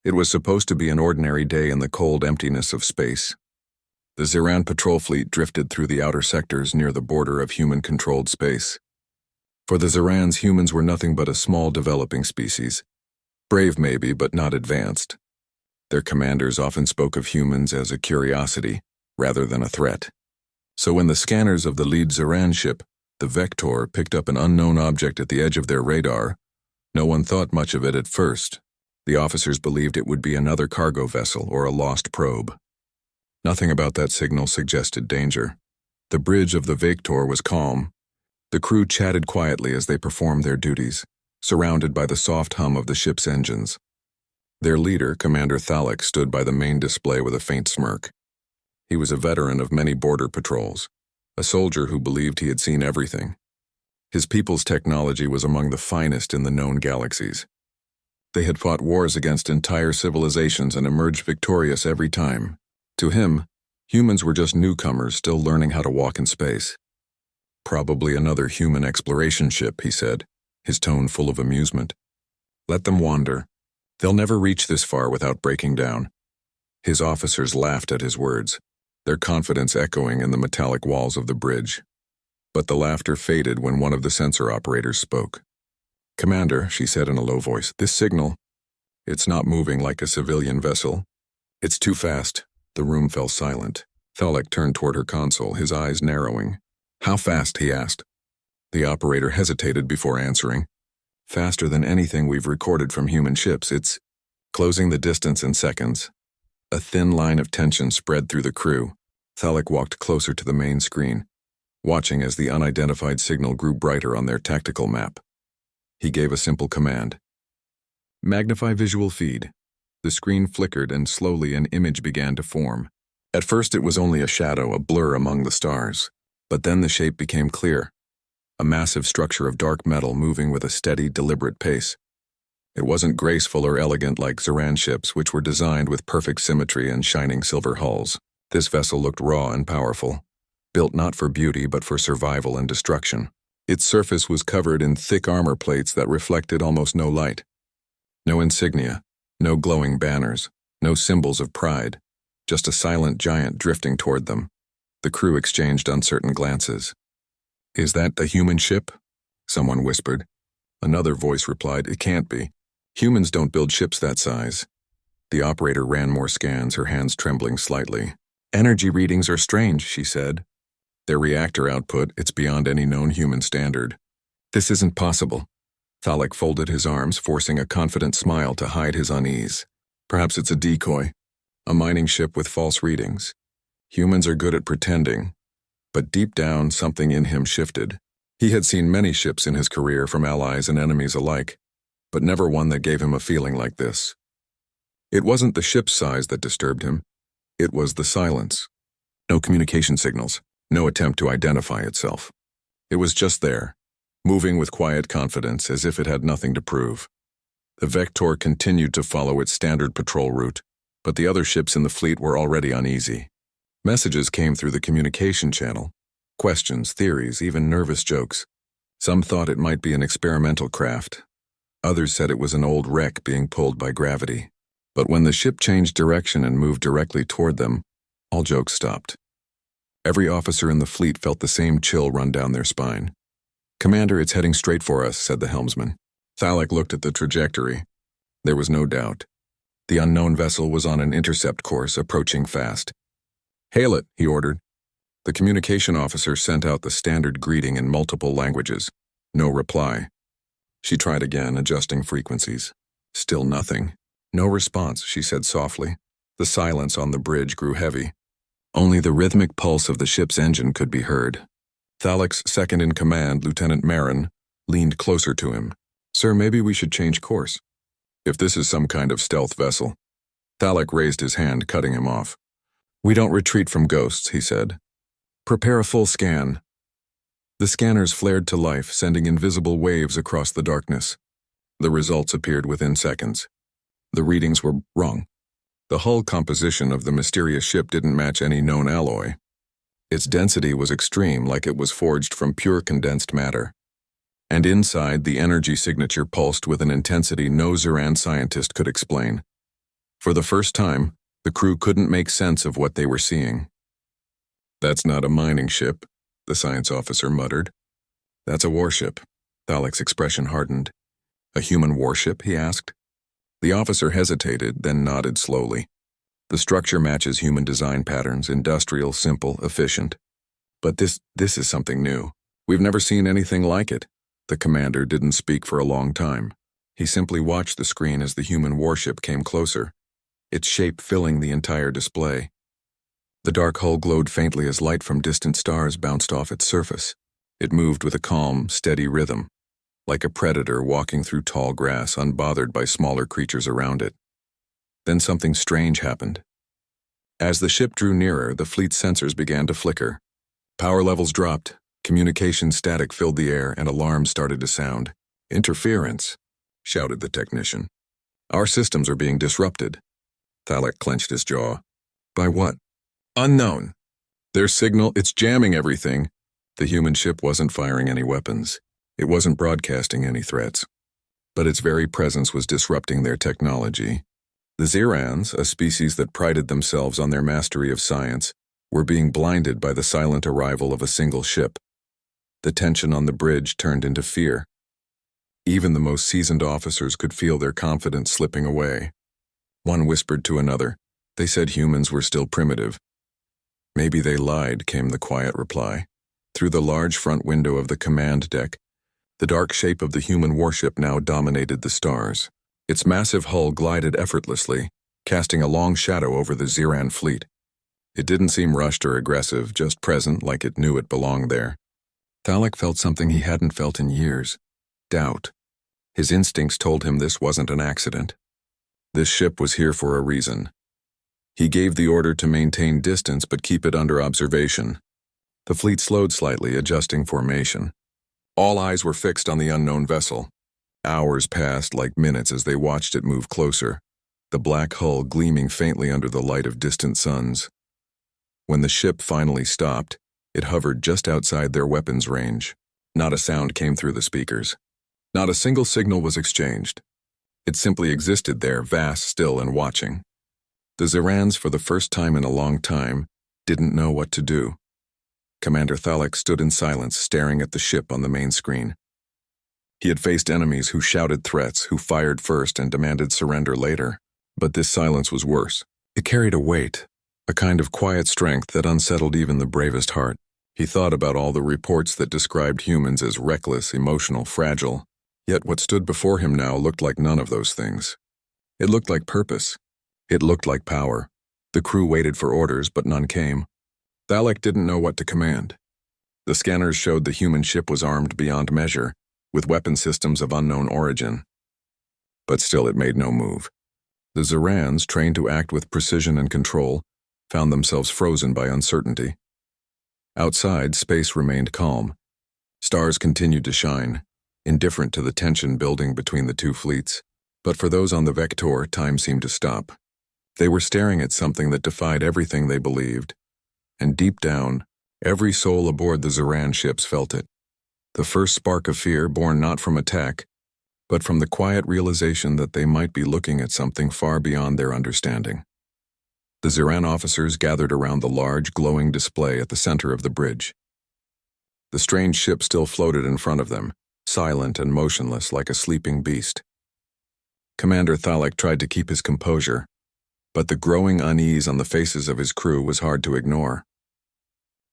It was supposed to be an ordinary day in the cold emptiness of space. The Ziran patrol fleet drifted through the outer sectors near the border of human-controlled space. For the Zirans, humans were nothing but a small developing species. Brave maybe, but not advanced. Their commanders often spoke of humans as a curiosity, rather than a threat. So when the scanners of the lead Ziran ship, the Vector, picked up an unknown object at the edge of their radar, no one thought much of it at first. The officers believed it would be another cargo vessel or a lost probe. Nothing about that signal suggested danger. The bridge of the Vector was calm. The crew chatted quietly as they performed their duties, surrounded by the soft hum of the ship's engines. Their leader, Commander Thalek, stood by the main display with a faint smirk. He was a veteran of many border patrols, a soldier who believed he had seen everything. His people's technology was among the finest in the known galaxies. They had fought wars against entire civilizations and emerged victorious every time. To him, humans were just newcomers still learning how to walk in space. Probably another human exploration ship, he said, his tone full of amusement. Let them wander. They'll never reach this far without breaking down. His officers laughed at his words, their confidence echoing in the metallic walls of the bridge. But the laughter faded when one of the sensor operators spoke. Commander, she said in a low voice, this signal, it's not moving like a civilian vessel. It's too fast. The room fell silent. Thalek turned toward her console, his eyes narrowing. How fast? He asked. The operator hesitated before answering. Faster than anything we've recorded from human ships. It's closing the distance in seconds. A thin line of tension spread through the crew. Thalek walked closer to the main screen, watching as the unidentified signal grew brighter on their tactical map. He gave a simple command. Magnify visual feed. The screen flickered and slowly an image began to form. At first it was only a shadow, a blur among the stars. But then the shape became clear. A massive structure of dark metal moving with a steady, deliberate pace. It wasn't graceful or elegant like Ziran ships, which were designed with perfect symmetry and shining silver hulls. This vessel looked raw and powerful, built not for beauty but for survival and destruction. Its surface was covered in thick armor plates that reflected almost no light. No insignia, no glowing banners, no symbols of pride, just a silent giant drifting toward them. The crew exchanged uncertain glances. Is that a human ship? Someone whispered. Another voice replied, it can't be. Humans don't build ships that size. The operator ran more scans, her hands trembling slightly. Energy readings are strange, she said. Their reactor output, it's beyond any known human standard. This isn't possible. Thalek folded his arms, forcing a confident smile to hide his unease. Perhaps it's a decoy, a mining ship with false readings. Humans are good at pretending, but deep down something in him shifted. He had seen many ships in his career from allies and enemies alike, but never one that gave him a feeling like this. It wasn't the ship's size that disturbed him. It was the silence. No communication signals, no attempt to identify itself. It was just there, moving with quiet confidence as if it had nothing to prove. The Vector continued to follow its standard patrol route, but the other ships in the fleet were already uneasy. Messages came through the communication channel. Questions, theories, even nervous jokes. Some thought it might be an experimental craft. Others said it was an old wreck being pulled by gravity. But when the ship changed direction and moved directly toward them, all jokes stopped. Every officer in the fleet felt the same chill run down their spine. Commander, it's heading straight for us, said the helmsman. Thalek looked at the trajectory. There was no doubt. The unknown vessel was on an intercept course, approaching fast. Hail it, he ordered. The communication officer sent out the standard greeting in multiple languages. No reply. She tried again, adjusting frequencies. Still nothing. No response, she said softly. The silence on the bridge grew heavy. Only the rhythmic pulse of the ship's engine could be heard. Thalek's second-in-command, Lieutenant Marin, leaned closer to him. Sir, maybe we should change course. If this is some kind of stealth vessel. Thalek raised his hand, cutting him off. We don't retreat from ghosts, he said. Prepare a full scan. The scanners flared to life, sending invisible waves across the darkness. The results appeared within seconds. The readings were wrong. The hull composition of the mysterious ship didn't match any known alloy. Its density was extreme, like it was forged from pure condensed matter. And inside, the energy signature pulsed with an intensity no Ziran scientist could explain. For the first time, the crew couldn't make sense of what they were seeing. "That's not a mining ship," the science officer muttered. "That's a warship." Thalek's expression hardened. "A human warship?" he asked. The officer hesitated, then nodded slowly. "The structure matches human design patterns, industrial, simple, efficient. But this is something new. We've never seen anything like it." The commander didn't speak for a long time. He simply watched the screen as the human warship came closer, its shape filling the entire display. The dark hull glowed faintly as light from distant stars bounced off its surface. It moved with a calm, steady rhythm, like a predator walking through tall grass, unbothered by smaller creatures around it. Then something strange happened. As the ship drew nearer, the fleet's sensors began to flicker. Power levels dropped, communication static filled the air, and alarms started to sound. "Interference," shouted the technician. "Our systems are being disrupted." Thalek clenched his jaw. "By what?" "Unknown. Their signal, it's jamming everything." The human ship wasn't firing any weapons. It wasn't broadcasting any threats. But its very presence was disrupting their technology. The Zirans, a species that prided themselves on their mastery of science, were being blinded by the silent arrival of a single ship. The tension on the bridge turned into fear. Even the most seasoned officers could feel their confidence slipping away. One whispered to another. They said humans were still primitive. "Maybe they lied," came the quiet reply. Through the large front window of the command deck, the dark shape of the human warship now dominated the stars. Its massive hull glided effortlessly, casting a long shadow over the Ziran fleet. It didn't seem rushed or aggressive, just present, like it knew it belonged there. Thalek felt something he hadn't felt in years. Doubt. His instincts told him this wasn't an accident. This ship was here for a reason. He gave the order to maintain distance but keep it under observation. The fleet slowed slightly, adjusting formation. All eyes were fixed on the unknown vessel. Hours passed like minutes as they watched it move closer, the black hull gleaming faintly under the light of distant suns. When the ship finally stopped, it hovered just outside their weapons range. Not a sound came through the speakers. Not a single signal was exchanged. It simply existed there, vast, still, and watching. The Zirans, for the first time in a long time, didn't know what to do. Commander Thalek stood in silence, staring at the ship on the main screen. He had faced enemies who shouted threats, who fired first and demanded surrender later. But this silence was worse. It carried a weight, a kind of quiet strength that unsettled even the bravest heart. He thought about all the reports that described humans as reckless, emotional, fragile. Yet what stood before him now looked like none of those things. It looked like purpose. It looked like power. The crew waited for orders, but none came. Thalek didn't know what to command. The scanners showed the human ship was armed beyond measure, with weapon systems of unknown origin. But still it made no move. The Zirans, trained to act with precision and control, found themselves frozen by uncertainty. Outside, space remained calm. Stars continued to shine, indifferent to the tension building between the two fleets. But for those on the Vector, time seemed to stop. They were staring at something that defied everything they believed. And deep down, every soul aboard the Ziran ships felt it. The first spark of fear born not from attack, but from the quiet realization that they might be looking at something far beyond their understanding. The Ziran officers gathered around the large, glowing display at the center of the bridge. The strange ship still floated in front of them, silent and motionless like a sleeping beast. Commander Thalek tried to keep his composure, but the growing unease on the faces of his crew was hard to ignore.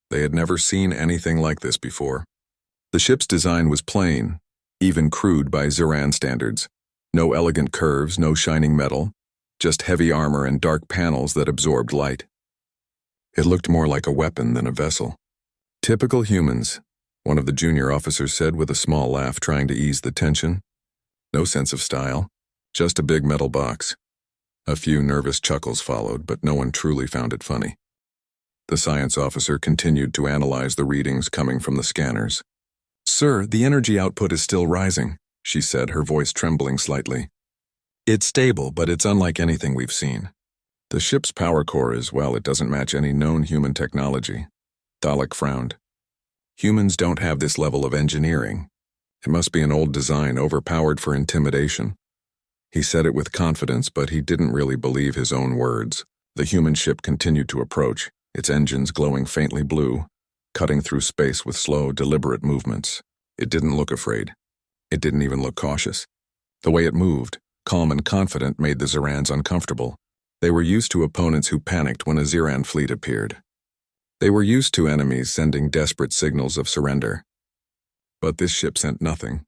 They had never seen anything like this before. The ship's design was plain, even crude by Ziran standards. No elegant curves, no shining metal, just heavy armor and dark panels that absorbed light. It looked more like a weapon than a vessel. "Typical humans," one of the junior officers said with a small laugh, trying to ease the tension. "No sense of style, just a big metal box." A few nervous chuckles followed, but no one truly found it funny. The science officer continued to analyze the readings coming from the scanners. "Sir, the energy output is still rising," she said, her voice trembling slightly. "It's stable, but it's unlike anything we've seen. The ship's power core is, well, it doesn't match any known human technology." Thalek frowned. "Humans don't have this level of engineering. It must be an old design, overpowered for intimidation." He said it with confidence, but he didn't really believe his own words. The human ship continued to approach, its engines glowing faintly blue, cutting through space with slow, deliberate movements. It didn't look afraid. It didn't even look cautious. The way it moved, calm and confident, made the Zerans uncomfortable. They were used to opponents who panicked when a Zeran fleet appeared. They were used to enemies sending desperate signals of surrender. But this ship sent nothing.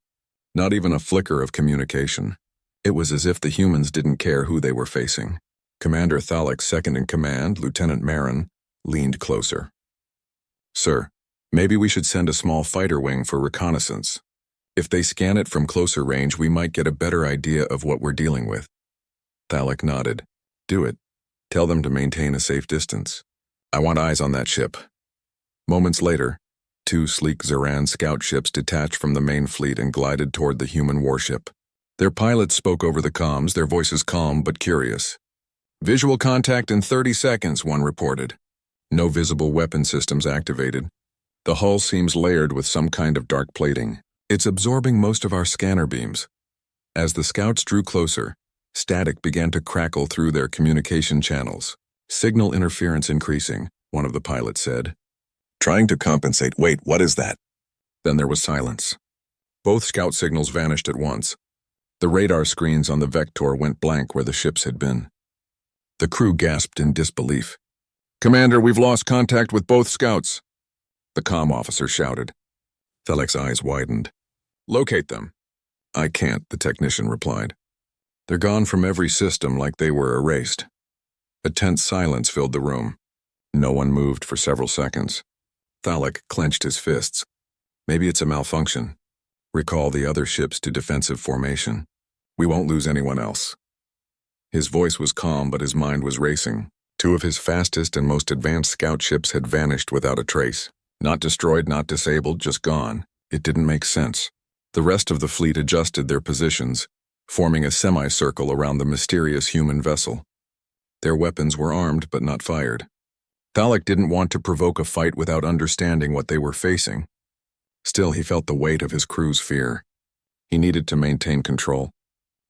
Not even a flicker of communication. It was as if the humans didn't care who they were facing. Commander Thalek's second-in-command, Lieutenant Marin, leaned closer. "Sir, maybe we should send a small fighter wing for reconnaissance. If they scan it from closer range, we might get a better idea of what we're dealing with." Thalek nodded. "Do it. Tell them to maintain a safe distance. I want eyes on that ship." Moments later, 2 sleek Zeran scout ships detached from the main fleet and glided toward the human warship. Their pilots spoke over the comms, their voices calm but curious. "Visual contact in 30 seconds, one reported. No visible weapon systems activated. The hull seems layered with some kind of dark plating. It's absorbing most of our scanner beams." As the scouts drew closer, static began to crackle through their communication channels. "Signal interference increasing," one of the pilots said. "Trying to compensate. Wait, what is that?" Then there was silence. Both scout signals vanished at once. The radar screens on the Vector went blank where the ships had been. The crew gasped in disbelief. "Commander, we've lost contact with both scouts," the comm officer shouted. Thalek's eyes widened. "Locate them." "I can't," the technician replied. "They're gone from every system like they were erased." A tense silence filled the room. No one moved for several seconds. Thalek clenched his fists. "Maybe it's a malfunction. Recall the other ships to defensive formation. We won't lose anyone else." His voice was calm, but his mind was racing. 2 of his fastest and most advanced scout ships had vanished without a trace. Not destroyed, not disabled, just gone. It didn't make sense. The rest of the fleet adjusted their positions, forming a semicircle around the mysterious human vessel. Their weapons were armed but not fired. Thalek didn't want to provoke a fight without understanding what they were facing. Still, he felt the weight of his crew's fear. He needed to maintain control.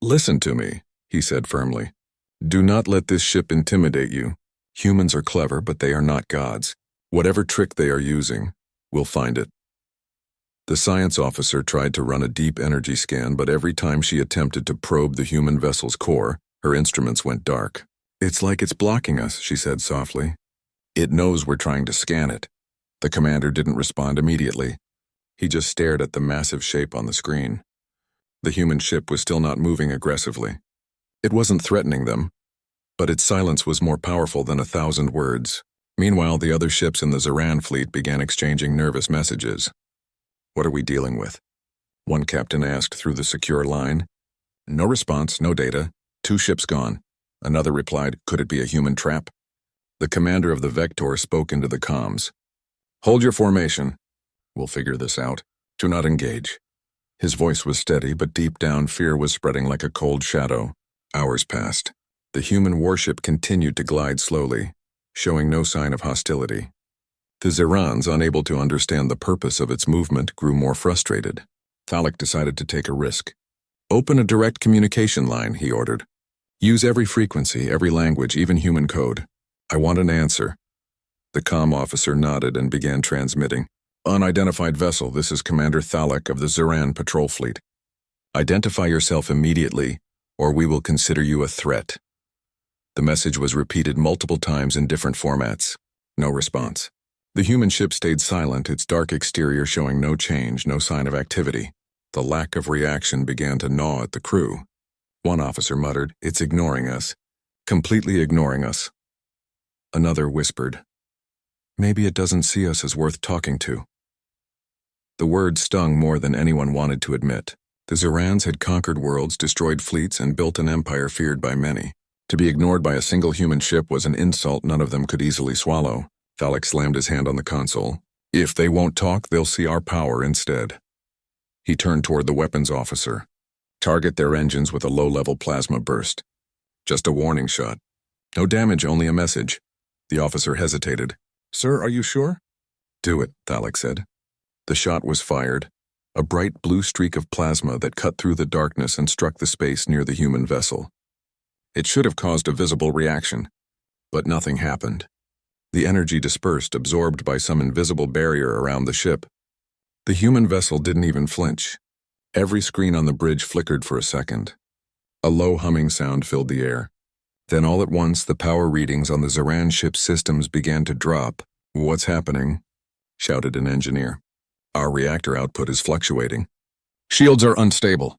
"Listen to me," he said firmly. "Do not let this ship intimidate you. Humans are clever, but they are not gods. Whatever trick they are using, we'll find it." The science officer tried to run a deep energy scan, but every time she attempted to probe the human vessel's core, her instruments went dark. "It's like it's blocking us," she said softly. "It knows we're trying to scan it." The commander didn't respond immediately. He just stared at the massive shape on the screen. The human ship was still not moving aggressively. It wasn't threatening them, but its silence was more powerful than 1,000 words. Meanwhile, the other ships in the Zeran fleet began exchanging nervous messages. "What are we dealing with?" one captain asked through the secure line. "No response, no data. 2 ships gone." Another replied, "Could it be a human trap?" The commander of the Vector spoke into the comms. "Hold your formation. We'll figure this out. Do not engage." His voice was steady, but deep down fear was spreading like a cold shadow. Hours passed. The human warship continued to glide slowly, showing no sign of hostility. The Zerans, unable to understand the purpose of its movement, grew more frustrated. Thalek decided to take a risk. "Open a direct communication line," he ordered. "Use every frequency, every language, even human code. I want an answer." The comm officer nodded and began transmitting. "Unidentified vessel, this is Commander Thalek of the Zeran Patrol Fleet. Identify yourself immediately, or we will consider you a threat." The message was repeated multiple times in different formats. No response. The human ship stayed silent, its dark exterior showing no change, no sign of activity. The lack of reaction began to gnaw at the crew. One officer muttered, "It's ignoring us. Completely ignoring us." Another whispered, "Maybe it doesn't see us as worth talking to." The word stung more than anyone wanted to admit. The Zerans had conquered worlds, destroyed fleets, and built an empire feared by many. To be ignored by a single human ship was an insult none of them could easily swallow. Thalek slammed his hand on the console. "If they won't talk, they'll see our power instead." He turned toward the weapons officer. "Target their engines with a low-level plasma burst. Just a warning shot. No damage, only a message." The officer hesitated. "Sir, are you sure?" "Do it," Thalek said. The shot was fired. a bright blue streak of plasma that cut through the darkness and struck the space near the human vessel. It should have caused a visible reaction, but nothing happened. The energy dispersed, absorbed by some invisible barrier around the ship. The human vessel didn't even flinch. Every screen on the bridge flickered for a second. A low humming sound filled the air. Then all at once, the power readings on the Zeran ship's systems began to drop. "What's happening?" shouted an engineer. "Our reactor output is fluctuating." "Shields are unstable,"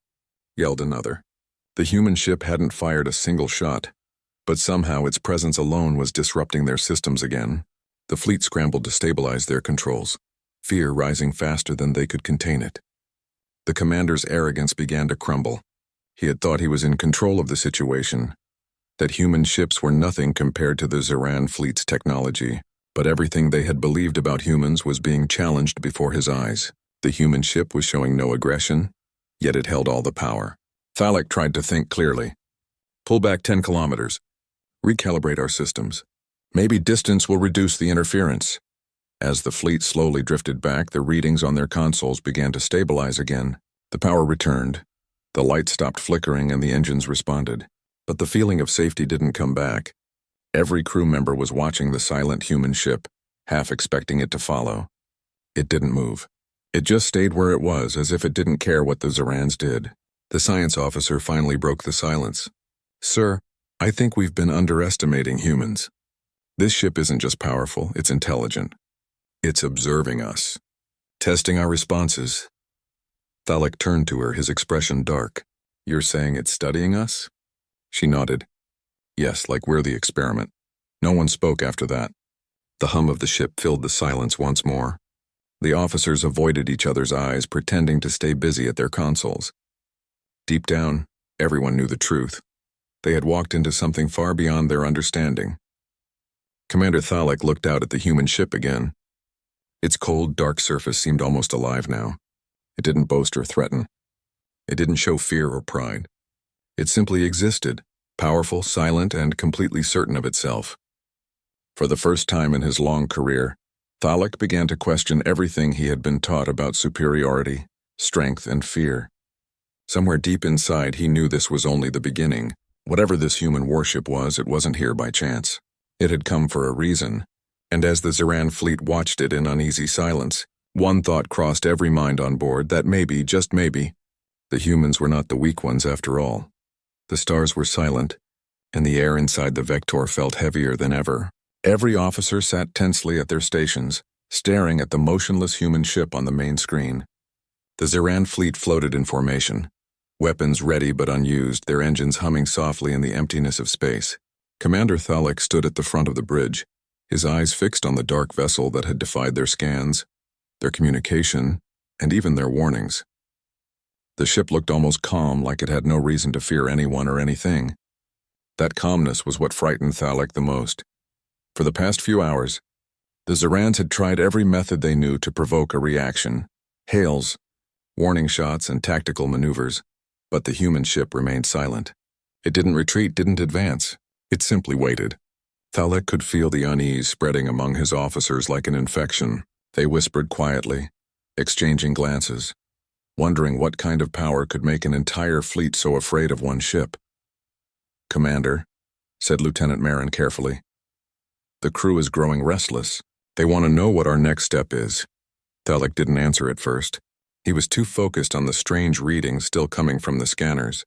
yelled another. The human ship hadn't fired a single shot, but somehow its presence alone was disrupting their systems again. The fleet scrambled to stabilize their controls, fear rising faster than they could contain it. The commander's arrogance began to crumble. He had thought he was in control of the situation, that human ships were nothing compared to the Zeran fleet's technology, but everything they had believed about humans was being challenged before his eyes. The human ship was showing no aggression, yet it held all the power. Thalek tried to think clearly. "Pull back 10 kilometers. Recalibrate our systems. Maybe distance will reduce the interference." As the fleet slowly drifted back, the readings on their consoles began to stabilize again. The power returned. The lights stopped flickering and the engines responded. But the feeling of safety didn't come back. Every crew member was watching the silent human ship, half expecting it to follow. It didn't move. It just stayed where it was, as if it didn't care what the Zerans did. The science officer finally broke the silence. "Sir, I think we've been underestimating humans. This ship isn't just powerful, it's intelligent. It's observing us, testing our responses." Thalek turned to her, his expression dark. "You're saying it's studying us?" She nodded. "Yes, like we're the experiment." No one spoke after that. The hum of the ship filled the silence once more. The officers avoided each other's eyes, pretending to stay busy at their consoles. Deep down, everyone knew the truth. They had walked into something far beyond their understanding. Commander Thalek looked out at the human ship again. Its cold, dark surface seemed almost alive now. It didn't boast or threaten. It didn't show fear or pride. It simply existed, powerful, silent, and completely certain of itself. For the first time in his long career, Thalek began to question everything he had been taught about superiority, strength, and fear. Somewhere deep inside, he knew this was only the beginning. Whatever this human warship was, it wasn't here by chance. It had come for a reason, and as the Zeran fleet watched it in uneasy silence, one thought crossed every mind on board, that maybe, just maybe, the humans were not the weak ones after all. The stars were silent, and the air inside the Vector felt heavier than ever. Every officer sat tensely at their stations, staring at the motionless human ship on the main screen. The Zeran fleet floated in formation, weapons ready but unused, their engines humming softly in the emptiness of space. Commander Thalek stood at the front of the bridge, his eyes fixed on the dark vessel that had defied their scans, their communication, and even their warnings. The ship looked almost calm, like it had no reason to fear anyone or anything. That calmness was what frightened Thalek the most. For the past few hours, the Zerans had tried every method they knew to provoke a reaction. Hails, warning shots, and tactical maneuvers. But the human ship remained silent. It didn't retreat, didn't advance. It simply waited. Thalek could feel the unease spreading among his officers like an infection. They whispered quietly, exchanging glances, wondering what kind of power could make an entire fleet so afraid of one ship. "Commander," said Lieutenant Marin carefully, "the crew is growing restless. They want to know what our next step is." Thalek didn't answer at first. He was too focused on the strange readings still coming from the scanners.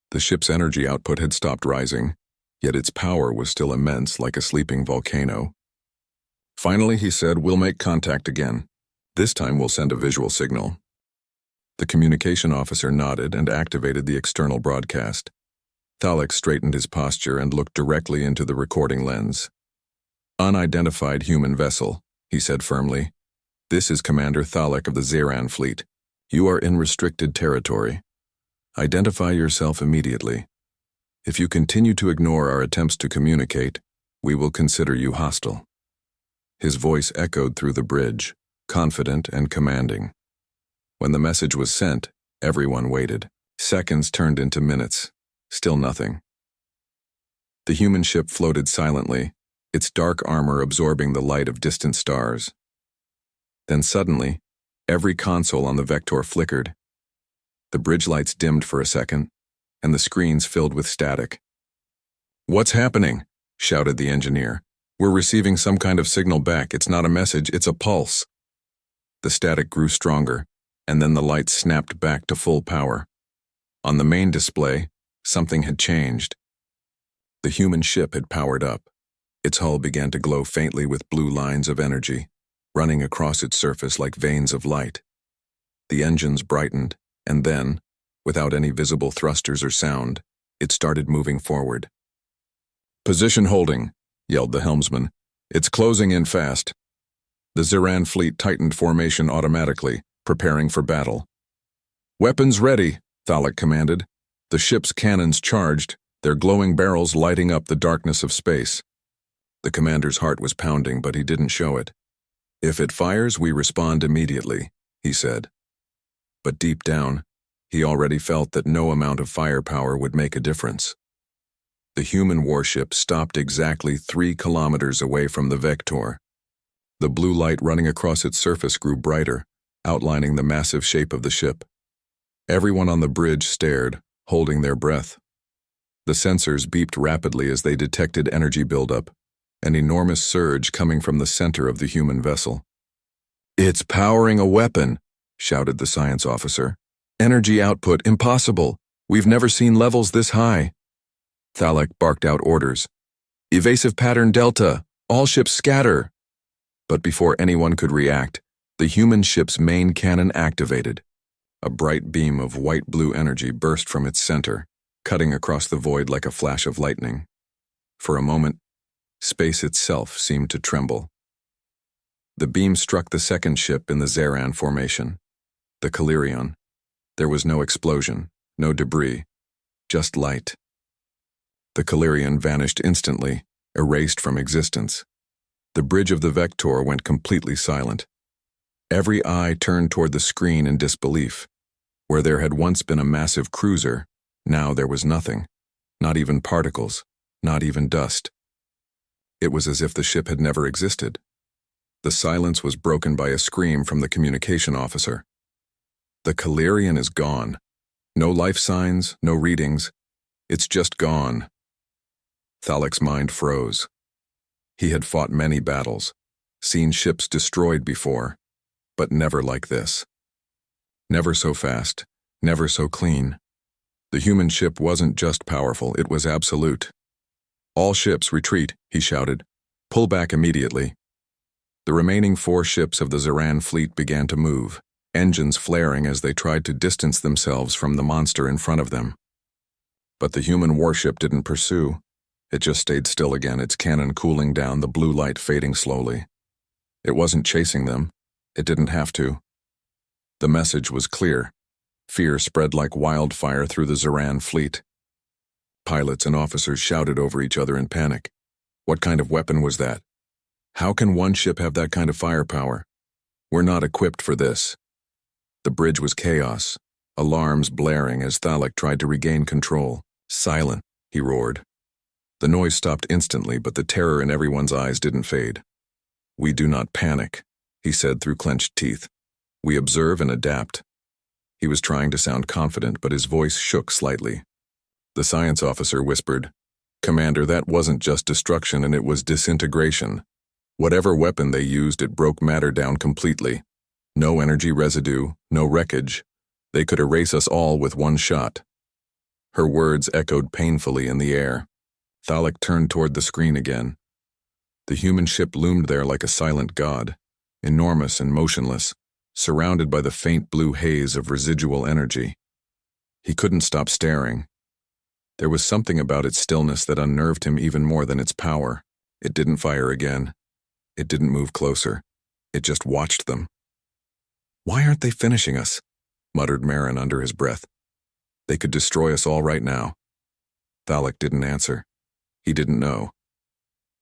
The ship's energy output had stopped rising, yet its power was still immense, like a sleeping volcano. Finally, he said, "We'll make contact again. This time we'll send a visual signal." The communication officer nodded and activated the external broadcast. Thalek straightened his posture and looked directly into the recording lens. "Unidentified human vessel," he said firmly. "This is Commander Thalek of the Zeran fleet. You are in restricted territory. Identify yourself immediately. If you continue to ignore our attempts to communicate, we will consider you hostile." His voice echoed through the bridge, confident and commanding. When the message was sent, everyone waited. Seconds turned into minutes. Still nothing. The human ship floated silently, its dark armor absorbing the light of distant stars. Then suddenly, Every console on the Vector flickered. The bridge lights dimmed for a second, and the screens filled with static. "What's happening?" shouted the engineer. "We're receiving some kind of signal back. It's not a message, it's a pulse." The static grew stronger, and then the lights snapped back to full power. On the main display, something had changed. The human ship had powered up. Its hull began to glow faintly with blue lines of energy, running across its surface like veins of light. The engines brightened, and then, without any visible thrusters or sound, it started moving forward. "Position holding," yelled the helmsman. "It's closing in fast." The Ziran fleet tightened formation automatically, preparing for battle. "Weapons ready," Thalek commanded. The ship's cannons charged, their glowing barrels lighting up the darkness of space. The commander's heart was pounding, but he didn't show it. "If it fires, we respond immediately," he said. But deep down, he already felt that no amount of firepower would make a difference. The human warship stopped exactly 3 kilometers away from the Vector. The blue light running across its surface grew brighter, outlining the massive shape of the ship. Everyone on the bridge stared, holding their breath. The sensors beeped rapidly as they detected energy buildup, an enormous surge coming from the center of the human vessel. "It's powering a weapon," shouted the science officer. "Energy output impossible. We've never seen levels this high." Thalek barked out orders. "Evasive pattern Delta. All ships scatter." But before anyone could react, the human ship's main cannon activated. A bright beam of white-blue energy burst from its center, cutting across the void like a flash of lightning. For a moment, space itself seemed to tremble. The beam struck the second ship in the Ziran formation, the Calirion. There was no explosion, no debris, just light. The Calirion vanished instantly, erased from existence. The bridge of the Vector went completely silent. Every eye turned toward the screen in disbelief. Where there had once been a massive cruiser, now there was nothing, not even particles, not even dust. It was as if the ship had never existed. The silence was broken by a scream from the communication officer. "The Calirion is gone. No life signs, no readings. It's just gone." Thalek's mind froze. He had fought many battles, seen ships destroyed before, but never like this. Never so fast, never so clean. The human ship wasn't just powerful, it was absolute. "All ships, retreat," he shouted. "Pull back immediately." The remaining 4 ships of the Ziran fleet began to move, engines flaring as they tried to distance themselves from the monster in front of them. But the human warship didn't pursue. It just stayed still again, its cannon cooling down, the blue light fading slowly. It wasn't chasing them. It didn't have to. The message was clear. Fear spread like wildfire through the Ziran fleet. Pilots and officers shouted over each other in panic. What kind of weapon was that? How can one ship have that kind of firepower? We're not equipped for this. The bridge was chaos, alarms blaring as Thalek tried to regain control. "Silent," he roared. The noise stopped instantly, but the terror in everyone's eyes didn't fade. "We do not panic," he said through clenched teeth. "We observe and adapt." He was trying to sound confident, but his voice shook slightly. The science officer whispered, "Commander, that wasn't just destruction, and it was disintegration. Whatever weapon they used, it broke matter down completely. No energy residue, no wreckage. They could erase us all with one shot." Her words echoed painfully in the air. Thalek turned toward the screen again. The human ship loomed there like a silent god, enormous and motionless, surrounded by the faint blue haze of residual energy. He couldn't stop staring. There was something about its stillness that unnerved him even more than its power. It didn't fire again. It didn't move closer. It just watched them. "Why aren't they finishing us?" muttered Marin under his breath. "They could destroy us all right now." Thalek didn't answer. He didn't know.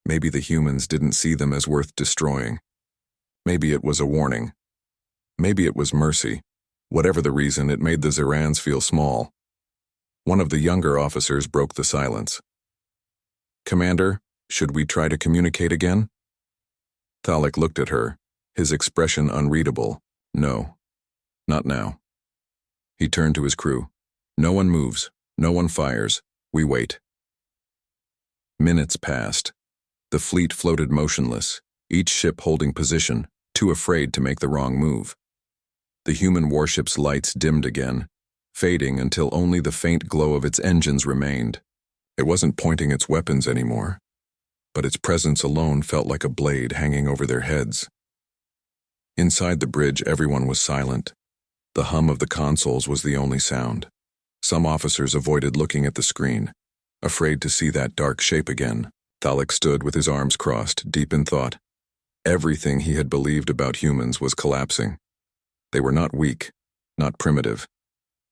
Maybe the humans didn't see them as worth destroying. Maybe it was a warning. Maybe it was mercy. Whatever the reason, it made the Zirans feel small. One of the younger officers broke the silence. "Commander, should we try to communicate again?" Thalek looked at her, his expression unreadable. "No," Not now. He turned to his crew. No one moves. No one fires. We wait. Minutes passed. The fleet floated motionless, each ship holding position, too afraid to make the wrong move. The human warship's lights dimmed again, fading until only the faint glow of its engines remained. It wasn't pointing its weapons anymore, but its presence alone felt like a blade hanging over their heads. Inside the bridge, everyone was silent. The hum of the consoles was the only sound. Some officers avoided looking at the screen, afraid to see that dark shape again. Thalek stood with his arms crossed, deep in thought. Everything he had believed about humans was collapsing. They were not weak, not primitive.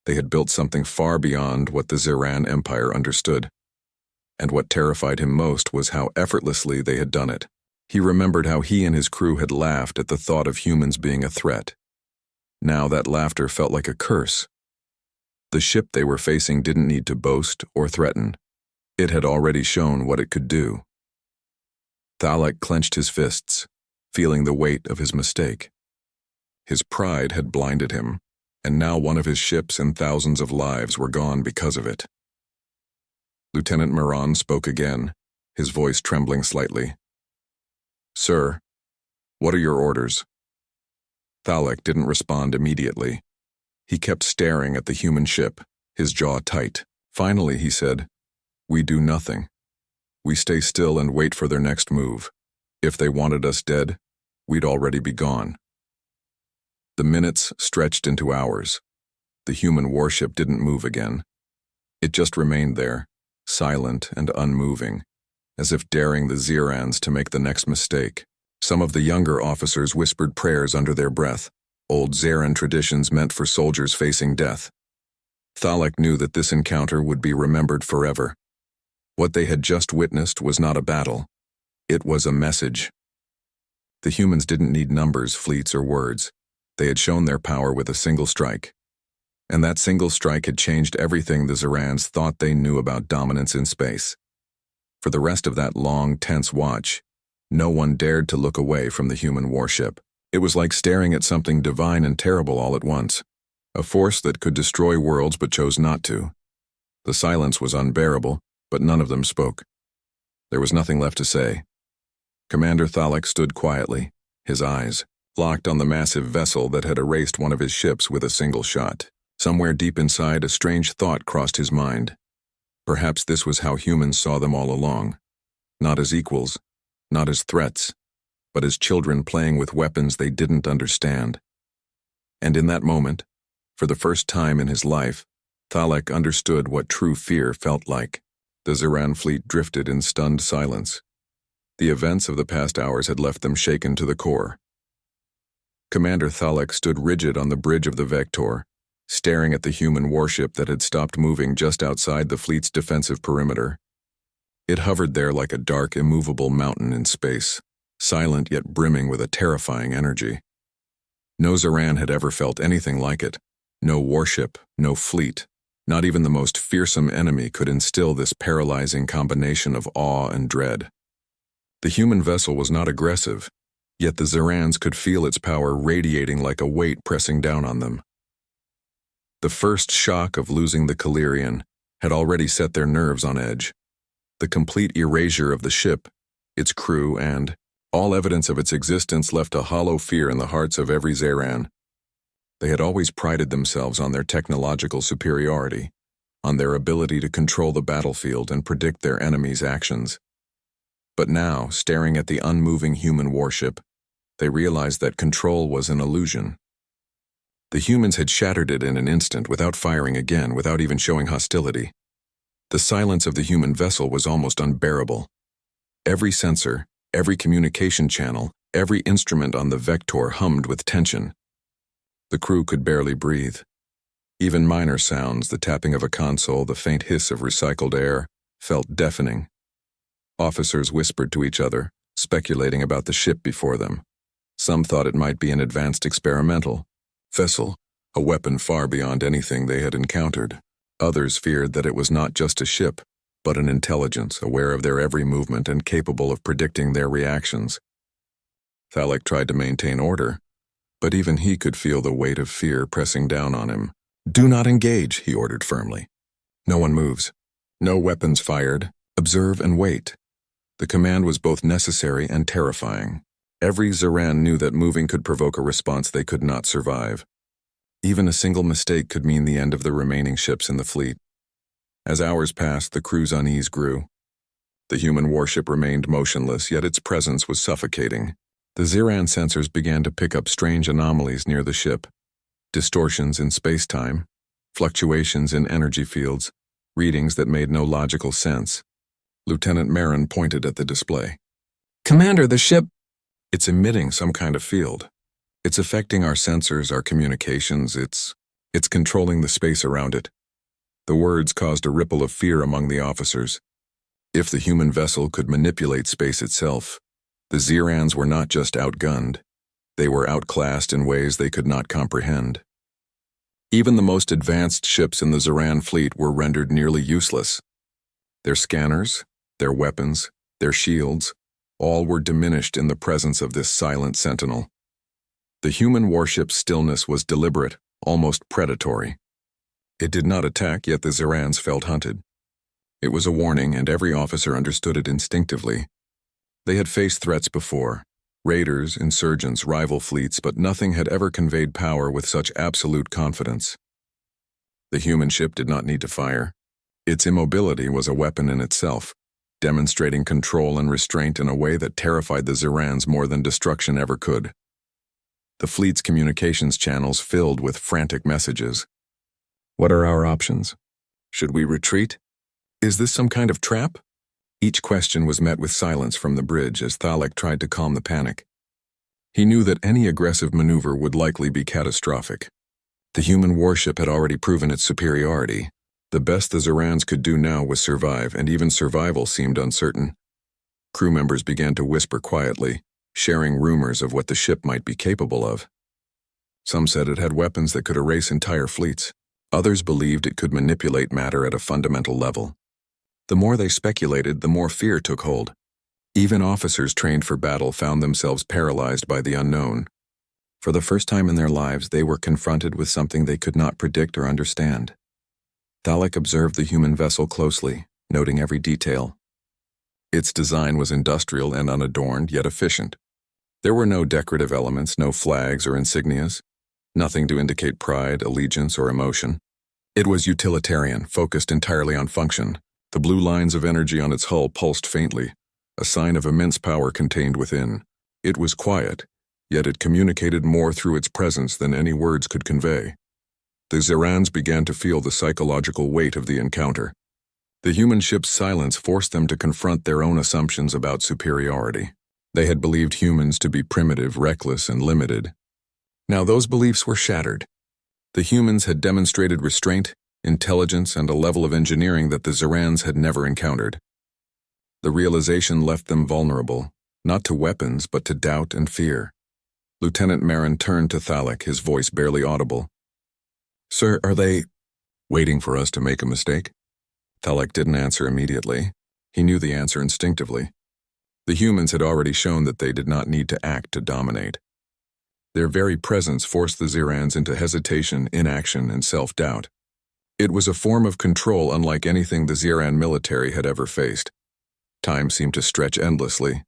They had built something far beyond what the Zeran Empire understood. And what terrified him most was how effortlessly they had done it. He remembered how he and his crew had laughed at the thought of humans being a threat. Now that laughter felt like a curse. The ship they were facing didn't need to boast or threaten. It had already shown what it could do. Thalek clenched his fists, feeling the weight of his mistake. His pride had blinded him, and now one of his ships and thousands of lives were gone because of it. Lieutenant Moran spoke again, his voice trembling slightly. "Sir, what are your orders?" Thalek didn't respond immediately. He kept staring at the human ship, his jaw tight. Finally, he said, "We do nothing. We stay still and wait for their next move. If they wanted us dead, we'd already be gone." The minutes stretched into hours. The human warship didn't move again. It just remained there, silent and unmoving, as if daring the Zerans to make the next mistake. Some of the younger officers whispered prayers under their breath, old Zeran traditions meant for soldiers facing death. Thalek knew that this encounter would be remembered forever. What they had just witnessed was not a battle. It was a message. The humans didn't need numbers, fleets, or words. They had shown their power with a single strike. And that single strike had changed everything the Zerans thought they knew about dominance in space. For the rest of that long, tense watch, no one dared to look away from the human warship. It was like staring at something divine and terrible all at once, a force that could destroy worlds but chose not to. The silence was unbearable, but none of them spoke. There was nothing left to say. Commander Thalek stood quietly, his eyes locked on the massive vessel that had erased one of his ships with a single shot. Somewhere deep inside, a strange thought crossed his mind. Perhaps this was how humans saw them all along. Not as equals, not as threats, but as children playing with weapons they didn't understand. And in that moment, for the first time in his life, Thalek understood what true fear felt like. The Zeran fleet drifted in stunned silence. The events of the past hours had left them shaken to the core. Commander Thalek stood rigid on the bridge of the Vector, staring at the human warship that had stopped moving just outside the fleet's defensive perimeter. It hovered there like a dark, immovable mountain in space, silent yet brimming with a terrifying energy. No Zeran had ever felt anything like it. No warship, no fleet, not even the most fearsome enemy could instill this paralyzing combination of awe and dread. The human vessel was not aggressive, yet the Zerans could feel its power radiating like a weight pressing down on them. The first shock of losing the Calirian had already set their nerves on edge. The complete erasure of the ship, its crew, and all evidence of its existence left a hollow fear in the hearts of every Zeran. They had always prided themselves on their technological superiority, on their ability to control the battlefield and predict their enemies' actions. But now, staring at the unmoving human warship, they realized that control was an illusion. The humans had shattered it in an instant without firing again, without even showing hostility. The silence of the human vessel was almost unbearable. Every sensor, every communication channel, every instrument on the Vector hummed with tension. The crew could barely breathe. Even minor sounds, the tapping of a console, the faint hiss of recycled air, felt deafening. Officers whispered to each other, speculating about the ship before them. Some thought it might be an advanced experimental vessel, a weapon far beyond anything they had encountered. Others feared that it was not just a ship, but an intelligence aware of their every movement and capable of predicting their reactions. Thalek tried to maintain order, but even he could feel the weight of fear pressing down on him. "Do not engage," he ordered firmly. No one moves. No weapons fired. Observe and wait. The command was both necessary and terrifying. Every Zeran knew that moving could provoke a response they could not survive. Even a single mistake could mean the end of the remaining ships in the fleet. As hours passed, the crew's unease grew. The human warship remained motionless, yet its presence was suffocating. The Zeran sensors began to pick up strange anomalies near the ship. Distortions in space-time, fluctuations in energy fields, readings that made no logical sense. Lieutenant Marin pointed at the display. "Commander, the ship—" "It's emitting some kind of field. It's affecting our sensors, our communications, it's controlling the space around it." The words caused a ripple of fear among the officers. If the human vessel could manipulate space itself, the Zerans were not just outgunned, they were outclassed in ways they could not comprehend. Even the most advanced ships in the Zeran fleet were rendered nearly useless. Their scanners, their weapons, their shields, all were diminished in the presence of this silent sentinel. The human warship's stillness was deliberate, almost predatory. It did not attack, yet the Zerans felt hunted. It was a warning, and every officer understood it instinctively. They had faced threats before, raiders, insurgents, rival fleets, but nothing had ever conveyed power with such absolute confidence. The human ship did not need to fire. Its immobility was a weapon in itself, demonstrating control and restraint in a way that terrified the Zerans more than destruction ever could. The fleet's communications channels filled with frantic messages. What are our options? Should we retreat? Is this some kind of trap? Each question was met with silence from the bridge as Thalek tried to calm the panic. He knew that any aggressive maneuver would likely be catastrophic. The human warship had already proven its superiority. The best the Zerans could do now was survive, and even survival seemed uncertain. Crew members began to whisper quietly, sharing rumors of what the ship might be capable of. Some said it had weapons that could erase entire fleets. Others believed it could manipulate matter at a fundamental level. The more they speculated, the more fear took hold. Even officers trained for battle found themselves paralyzed by the unknown. For the first time in their lives, they were confronted with something they could not predict or understand. Thalek observed the human vessel closely, noting every detail. Its design was industrial and unadorned, yet efficient. There were no decorative elements, no flags or insignias, nothing to indicate pride, allegiance, or emotion. It was utilitarian, focused entirely on function. The blue lines of energy on its hull pulsed faintly, a sign of immense power contained within. It was quiet, yet it communicated more through its presence than any words could convey. The Zerans began to feel the psychological weight of the encounter. The human ship's silence forced them to confront their own assumptions about superiority. They had believed humans to be primitive, reckless, and limited. Now those beliefs were shattered. The humans had demonstrated restraint, intelligence, and a level of engineering that the Zerans had never encountered. The realization left them vulnerable, not to weapons, but to doubt and fear. Lieutenant Marin turned to Thalek, his voice barely audible. "Sir, are they waiting for us to make a mistake?" Thalek didn't answer immediately. He knew the answer instinctively. The humans had already shown that they did not need to act to dominate. Their very presence forced the Zerans into hesitation, inaction, and self-doubt. It was a form of control unlike anything the Zeran military had ever faced. Time seemed to stretch endlessly.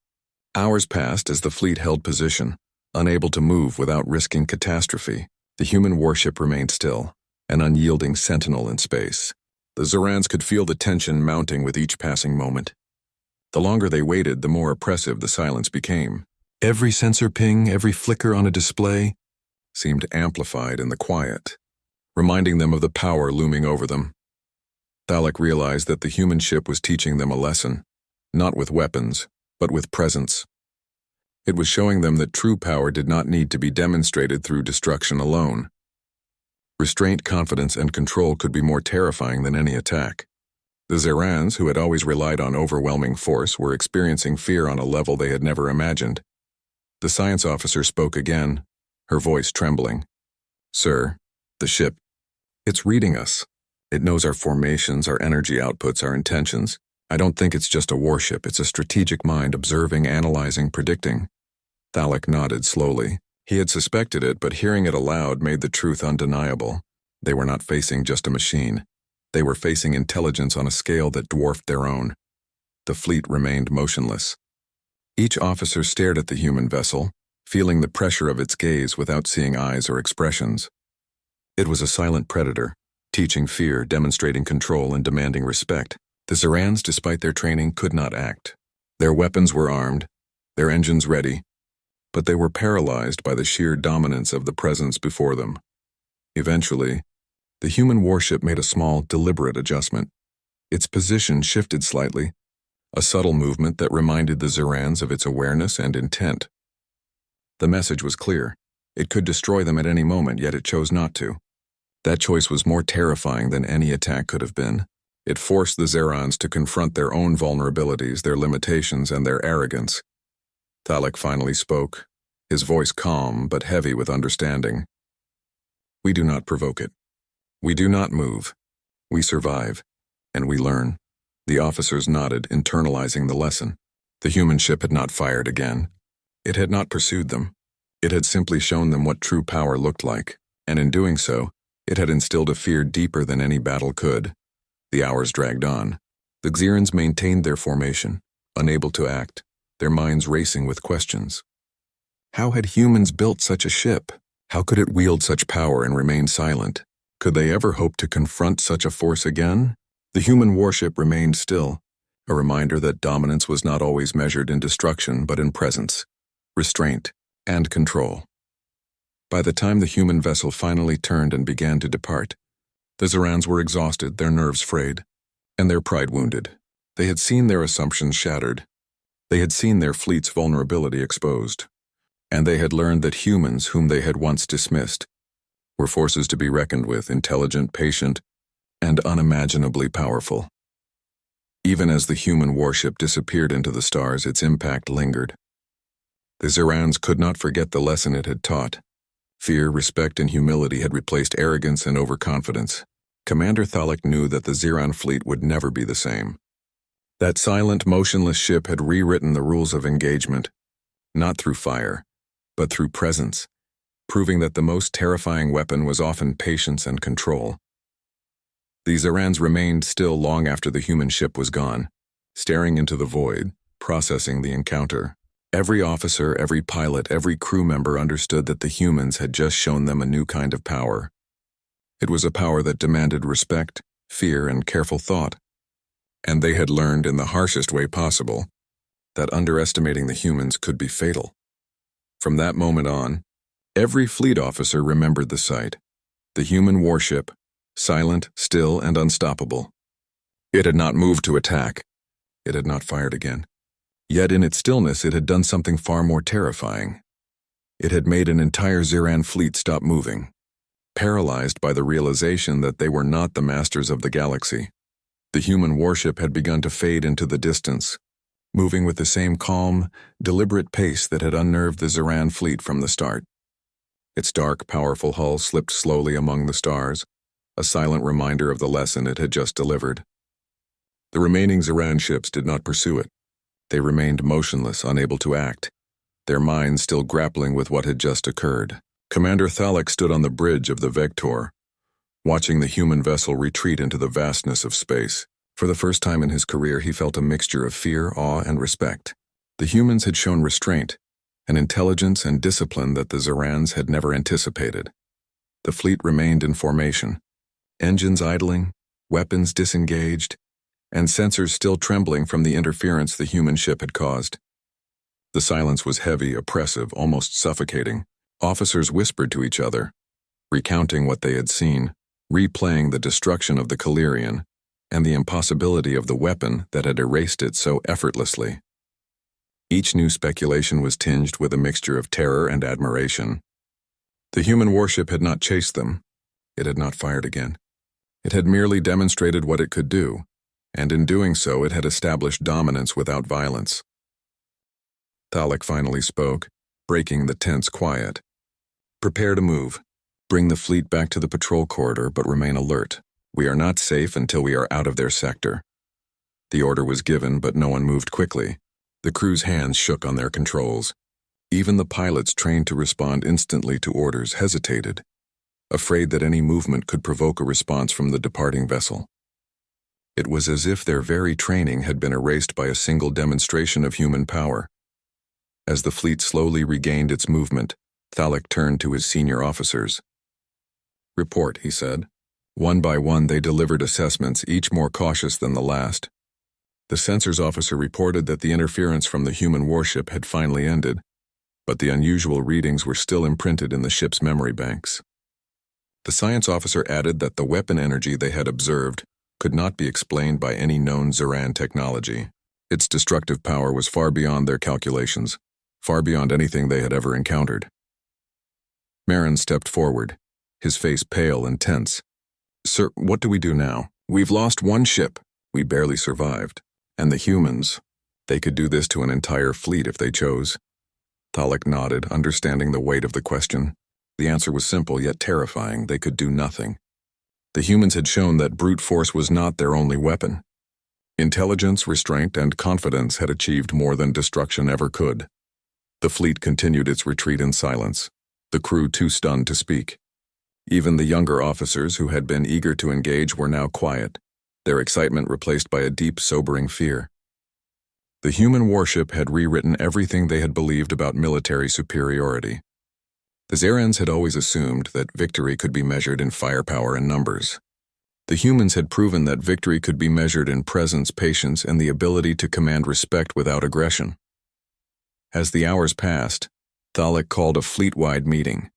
Hours passed as the fleet held position, unable to move without risking catastrophe. The human warship remained still, an unyielding sentinel in space. The Zerans could feel the tension mounting with each passing moment. The longer they waited, the more oppressive the silence became. Every sensor ping, every flicker on a display, seemed amplified in the quiet, reminding them of the power looming over them. Thalek realized that the human ship was teaching them a lesson, not with weapons, but with presence. It was showing them that true power did not need to be demonstrated through destruction alone. Restraint, confidence, and control could be more terrifying than any attack. The Zerans, who had always relied on overwhelming force, were experiencing fear on a level they had never imagined. The science officer spoke again, her voice trembling. "Sir, the ship, it's reading us. It knows our formations, our energy outputs, our intentions. I don't think it's just a warship, it's a strategic mind observing, analyzing, predicting." Thalek nodded slowly. He had suspected it, but hearing it aloud made the truth undeniable. They were not facing just a machine. They were facing intelligence on a scale that dwarfed their own. The fleet remained motionless. Each officer stared at the human vessel, feeling the pressure of its gaze without seeing eyes or expressions. It was a silent predator, teaching fear, demonstrating control, and demanding respect. The Zerans, despite their training, could not act. Their weapons were armed, their engines ready, but they were paralyzed by the sheer dominance of the presence before them. Eventually, the human warship made a small, deliberate adjustment. Its position shifted slightly, a subtle movement that reminded the Zerans of its awareness and intent. The message was clear. It could destroy them at any moment, yet it chose not to. That choice was more terrifying than any attack could have been. It forced the Zerans to confront their own vulnerabilities, their limitations, and their arrogance. Thalek finally spoke, his voice calm but heavy with understanding. We do not provoke it. We do not move. We survive, and we learn. The officers nodded, internalizing the lesson. The human ship had not fired again. It had not pursued them. It had simply shown them what true power looked like, and in doing so, it had instilled a fear deeper than any battle could. The hours dragged on. The Xerans maintained their formation, unable to act, their minds racing with questions. How had humans built such a ship? How could it wield such power and remain silent? Could they ever hope to confront such a force again? The human warship remained still, a reminder that dominance was not always measured in destruction but in presence, restraint, and control. By the time the human vessel finally turned and began to depart, the Zerans were exhausted, their nerves frayed, and their pride wounded. They had seen their assumptions shattered. They had seen their fleet's vulnerability exposed. And they had learned that humans, whom they had once dismissed, were forces to be reckoned with, intelligent, patient, and unimaginably powerful. Even as the human warship disappeared into the stars, its impact lingered. The Zerans could not forget the lesson it had taught. Fear, respect, and humility had replaced arrogance and overconfidence. Commander Thalek knew that the Zeran fleet would never be the same. That silent, motionless ship had rewritten the rules of engagement, not through fire, but through presence, proving that the most terrifying weapon was often patience and control. The Zerans remained still long after the human ship was gone, staring into the void, processing the encounter. Every officer, every pilot, every crew member understood that the humans had just shown them a new kind of power. It was a power that demanded respect, fear, and careful thought. And they had learned in the harshest way possible that underestimating the humans could be fatal. From that moment on, every fleet officer remembered the sight. The human warship, silent, still, and unstoppable. It had not moved to attack. It had not fired again. Yet in its stillness it had done something far more terrifying. It had made an entire Zeran fleet stop moving, paralyzed by the realization that they were not the masters of the galaxy. The human warship had begun to fade into the distance, moving with the same calm, deliberate pace that had unnerved the Zeran fleet from the start. Its dark, powerful hull slipped slowly among the stars, a silent reminder of the lesson it had just delivered. The remaining Zeran ships did not pursue it. They remained motionless, unable to act, their minds still grappling with what had just occurred. Commander Thalek stood on the bridge of the Vector, watching the human vessel retreat into the vastness of space. For the first time in his career, he felt a mixture of fear, awe, and respect. The humans had shown restraint, an intelligence and discipline that the Zerans had never anticipated. The fleet remained in formation, engines idling, weapons disengaged, and sensors still trembling from the interference the human ship had caused. The silence was heavy, oppressive, almost suffocating. Officers whispered to each other, recounting what they had seen, replaying the destruction of the Calirian, and the impossibility of the weapon that had erased it so effortlessly. Each new speculation was tinged with a mixture of terror and admiration. The human warship had not chased them. It had not fired again. It had merely demonstrated what it could do, and in doing so it had established dominance without violence. Thalek finally spoke, breaking the tense quiet. Prepare to move. Bring the fleet back to the patrol corridor, but remain alert. We are not safe until we are out of their sector. The order was given, but no one moved quickly. The crew's hands shook on their controls. Even the pilots trained to respond instantly to orders hesitated, afraid that any movement could provoke a response from the departing vessel. It was as if their very training had been erased by a single demonstration of human power. As the fleet slowly regained its movement, Thalek turned to his senior officers. "Report," he said. One by one they delivered assessments, each more cautious than the last. The sensors officer reported that the interference from the human warship had finally ended, but the unusual readings were still imprinted in the ship's memory banks. The science officer added that the weapon energy they had observed could not be explained by any known Zeran technology. Its destructive power was far beyond their calculations, far beyond anything they had ever encountered. Marin stepped forward, his face pale and tense. "Sir, what do we do now? We've lost one ship. We barely survived. And the humans, they could do this to an entire fleet if they chose." Thalek nodded, understanding the weight of the question. The answer was simple yet terrifying. They could do nothing. The humans had shown that brute force was not their only weapon. Intelligence, restraint, and confidence had achieved more than destruction ever could. The fleet continued its retreat in silence, the crew too stunned to speak. Even the younger officers who had been eager to engage were now quiet, their excitement replaced by a deep, sobering fear. The human warship had rewritten everything they had believed about military superiority. The Zerans had always assumed that victory could be measured in firepower and numbers. The humans had proven that victory could be measured in presence, patience, and the ability to command respect without aggression. As the hours passed, Thalek called a fleet-wide meeting.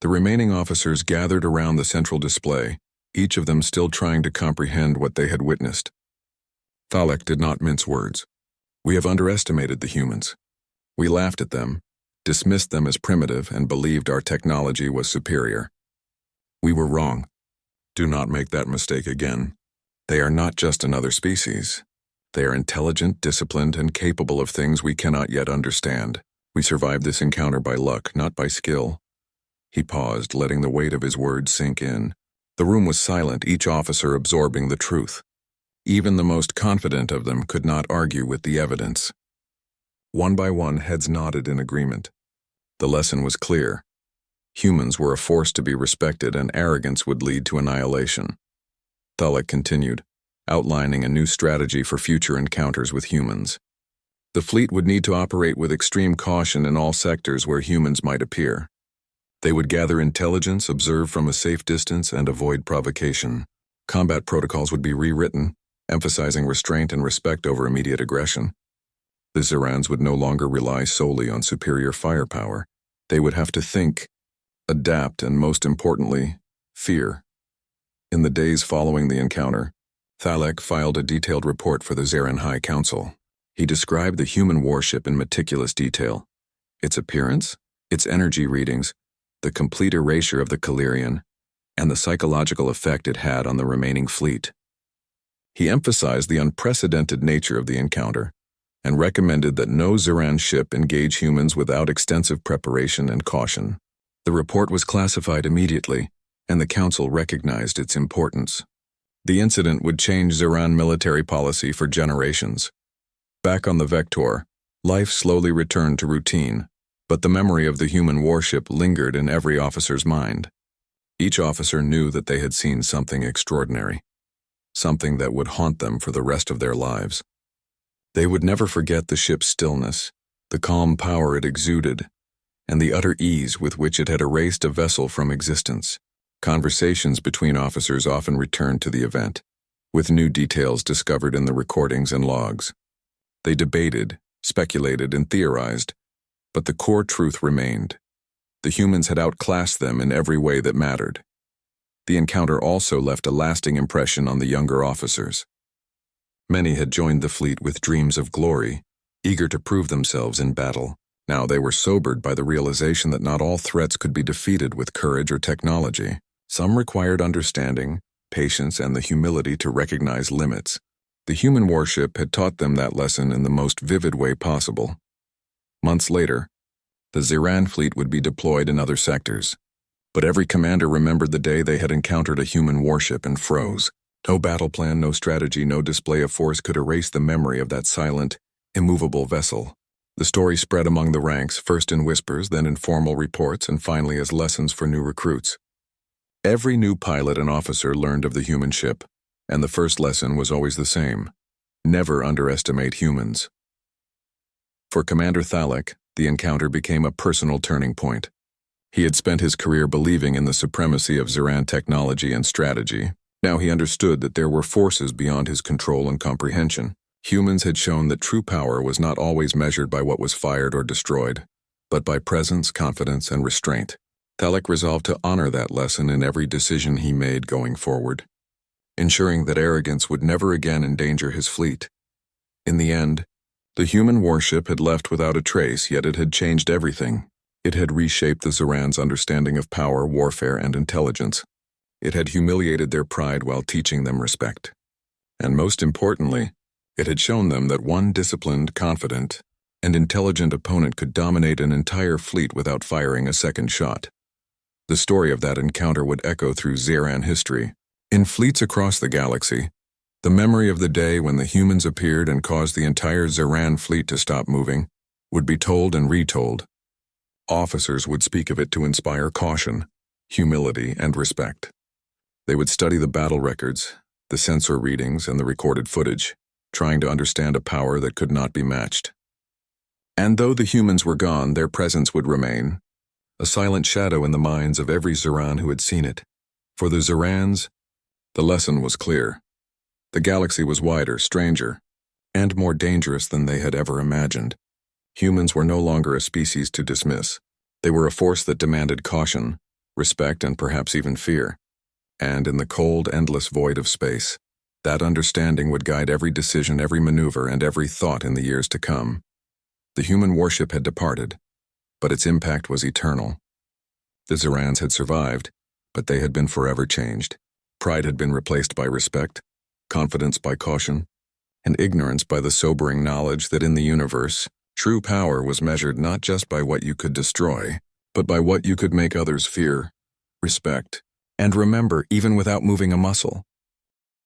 The remaining officers gathered around the central display, each of them still trying to comprehend what they had witnessed. Thalek did not mince words. "We have underestimated the humans. We laughed at them, dismissed them as primitive, and believed our technology was superior. We were wrong. Do not make that mistake again. They are not just another species. They are intelligent, disciplined, and capable of things we cannot yet understand. We survived this encounter by luck, not by skill." He paused, letting the weight of his words sink in. The room was silent, each officer absorbing the truth. Even the most confident of them could not argue with the evidence. One by one, heads nodded in agreement. The lesson was clear. Humans were a force to be respected, and arrogance would lead to annihilation. Thalek continued, outlining a new strategy for future encounters with humans. The fleet would need to operate with extreme caution in all sectors where humans might appear. They would gather intelligence, observe from a safe distance, and avoid provocation. Combat protocols would be rewritten, emphasizing restraint and respect over immediate aggression. The Zerans would no longer rely solely on superior firepower. They would have to think, adapt, and most importantly, fear. In the days following the encounter, Thalek filed a detailed report for the Zeran High Council. He described the human warship in meticulous detail. Its appearance, its energy readings, the complete erasure of the Calirian, and the psychological effect it had on the remaining fleet. He emphasized the unprecedented nature of the encounter and recommended that no Zeran ship engage humans without extensive preparation and caution. The report was classified immediately, and the Council recognized its importance. The incident would change Zeran military policy for generations. Back on the Vector, life slowly returned to routine, but the memory of the human warship lingered in every officer's mind. Each officer knew that they had seen something extraordinary, something that would haunt them for the rest of their lives. They would never forget the ship's stillness, the calm power it exuded, and the utter ease with which it had erased a vessel from existence. Conversations between officers often returned to the event, with new details discovered in the recordings and logs. They debated, speculated, and theorized, but the core truth remained. The humans had outclassed them in every way that mattered. The encounter also left a lasting impression on the younger officers. Many had joined the fleet with dreams of glory, eager to prove themselves in battle. Now they were sobered by the realization that not all threats could be defeated with courage or technology. Some required understanding, patience, and the humility to recognize limits. The human warship had taught them that lesson in the most vivid way possible. Months later, the Zeran fleet would be deployed in other sectors. But every commander remembered the day they had encountered a human warship and froze. No battle plan, no strategy, no display of force could erase the memory of that silent, immovable vessel. The story spread among the ranks, first in whispers, then in formal reports, and finally as lessons for new recruits. Every new pilot and officer learned of the human ship, and the first lesson was always the same: never underestimate humans. For Commander Thalek, the encounter became a personal turning point. He had spent his career believing in the supremacy of Zeran technology and strategy. Now he understood that there were forces beyond his control and comprehension. Humans had shown that true power was not always measured by what was fired or destroyed, but by presence, confidence, and restraint. Thalek resolved to honor that lesson in every decision he made going forward, ensuring that arrogance would never again endanger his fleet. In the end, the human warship had left without a trace, yet it had changed everything. It had reshaped the Zerans' understanding of power, warfare, and intelligence. It had humiliated their pride while teaching them respect. And most importantly, it had shown them that one disciplined, confident, and intelligent opponent could dominate an entire fleet without firing a second shot. The story of that encounter would echo through Zeran history. In fleets across the galaxy, the memory of the day when the humans appeared and caused the entire Zeran fleet to stop moving would be told and retold. Officers would speak of it to inspire caution, humility, and respect. They would study the battle records, the sensor readings, and the recorded footage, trying to understand a power that could not be matched. And though the humans were gone, their presence would remain, a silent shadow in the minds of every Zeran who had seen it. For the Zerans, the lesson was clear. The galaxy was wider, stranger, and more dangerous than they had ever imagined. Humans were no longer a species to dismiss. They were a force that demanded caution, respect, and perhaps even fear. And in the cold, endless void of space, that understanding would guide every decision, every maneuver, and every thought in the years to come. The human warship had departed, but its impact was eternal. The Zerans had survived, but they had been forever changed. Pride had been replaced by respect, confidence by caution, and ignorance by the sobering knowledge that in the universe, true power was measured not just by what you could destroy, but by what you could make others fear, respect, and remember even without moving a muscle.